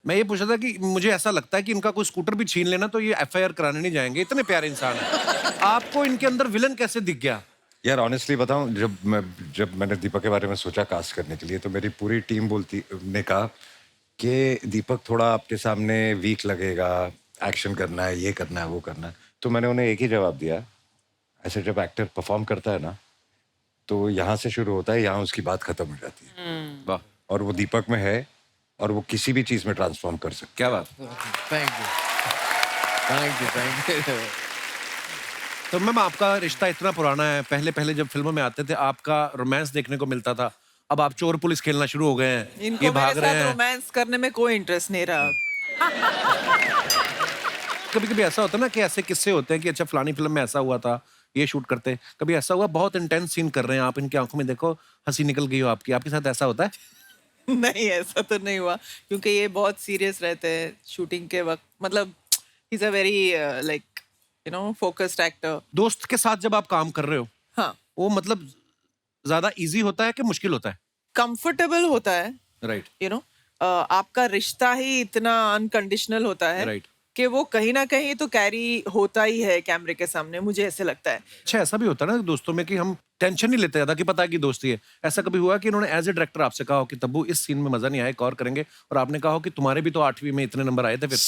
मैं ये पूछ रहा था कि मुझे ऐसा लगता है कि इनका कोई स्कूटर भी छीन लेना तो ये एफआईआर कराने नहीं जाएंगे, इतने प्यारे इंसान हैं। आपको इनके अंदर विलन कैसे दिख गया? यार ऑनेस्टली बताऊं, जब मैंने दीपक के बारे में सोचा कास्ट करने के लिए, तो मेरी पूरी टीम ने कहा कि दीपक थोड़ा आपके सामने वीक लगेगा, एक्शन करना है, ये करना है, वो करना है। तो मैंने उन्हें एक ही जवाब दिया, ऐसे जब एक्टर परफॉर्म करता है ना, तो यहाँ से शुरू होता है, यहाँ उसकी बात खत्म हो जाती है। वाह, और वो दीपक में है, और वो किसी भी चीज में ट्रांसफॉर्म कर सकता क्या बात। Thank you, thank you, thank you. तो मैम आपका रिश्ता इतना पुराना है, पहले पहले जब फिल्मों में आते थे आपका रोमांस देखने को मिलता था, अब आप चोर पुलिस खेलना शुरू हो गए हैं, इनको ये मेरे भाग रहे साथ हैं। रोमांस करने में कोई इंटरेस्ट नहीं रहा। कभी कभी ऐसा होता है ना कि ऐसे किस्से होते हैं कि अच्छा फलानी फिल्म में ऐसा हुआ था, ये शूट करते हैं, कभी ऐसा हुआ बहुत इंटेंस सीन कर रहे हैं आप, इनकी आंखों में देखो हंसी निकल गई हो आपकी, आपके साथ ऐसा होता है? नहीं, ऐसा तो नहीं हुआ, क्योंकि ये बहुत सीरियस रहते हैं शूटिंग के वक्त। मतलब he is a very like focused actor. दोस्त के साथ जब आप काम कर रहे हो, हाँ, वो मतलब ज्यादा इजी होता है कि मुश्किल होता है? कंफर्टेबल होता है। राइट। आपका रिश्ता ही इतना अनकंडीशनल होता है Right. कि वो कहीं ना कहीं तो कैरी होता ही है कैमरे के सामने, मुझे ऐसे लगता है। अच्छा ऐसा भी होता है ना दोस्तों में कि हम टेंशन नहीं लेते ज्यादा कि पता है कि दोस्ती है, ऐसा कभी हुआ कि इन्होंने एज ए डायरेक्टर आपसे कहा हो कि तब्बू इस सीन में मजा नहीं आया, एक और करेंगे, और आपने कहा हो कि तुम्हारे भी तो 8वीं में इतने नंबर आए थे फिर?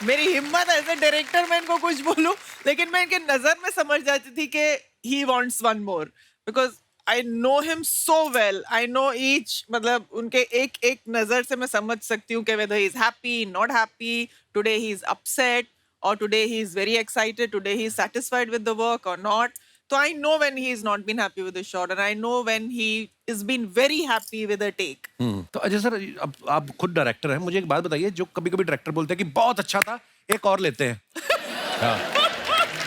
मेरी हिम्मत एज ए डायरेक्टर, मैं इनको कुछ बोलूं, लेकिन मैं इनके नजर में समझ जाती थी कि he wants one more, because I know him so well. I know each, मतलब उनके एक एक नजर से मैं समझ सकती हूँ कि whether he is happy, not happy, today he is upset, और today he is very excited, today he is satisfied with the work और not. So I know when he's not been happy with the shot, and I know when he is been very happy with the take. तो Ajay sir, अब आप खुद director हैं, मुझे एक बात बताइए, जो कभी कभी डायरेक्टर बोलते हैं कि बहुत अच्छा था, एक और लेते हैं,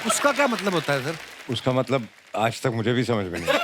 उसका क्या मतलब होता है सर? है। उसका मतलब आज तक मुझे भी समझ में नहीं आया।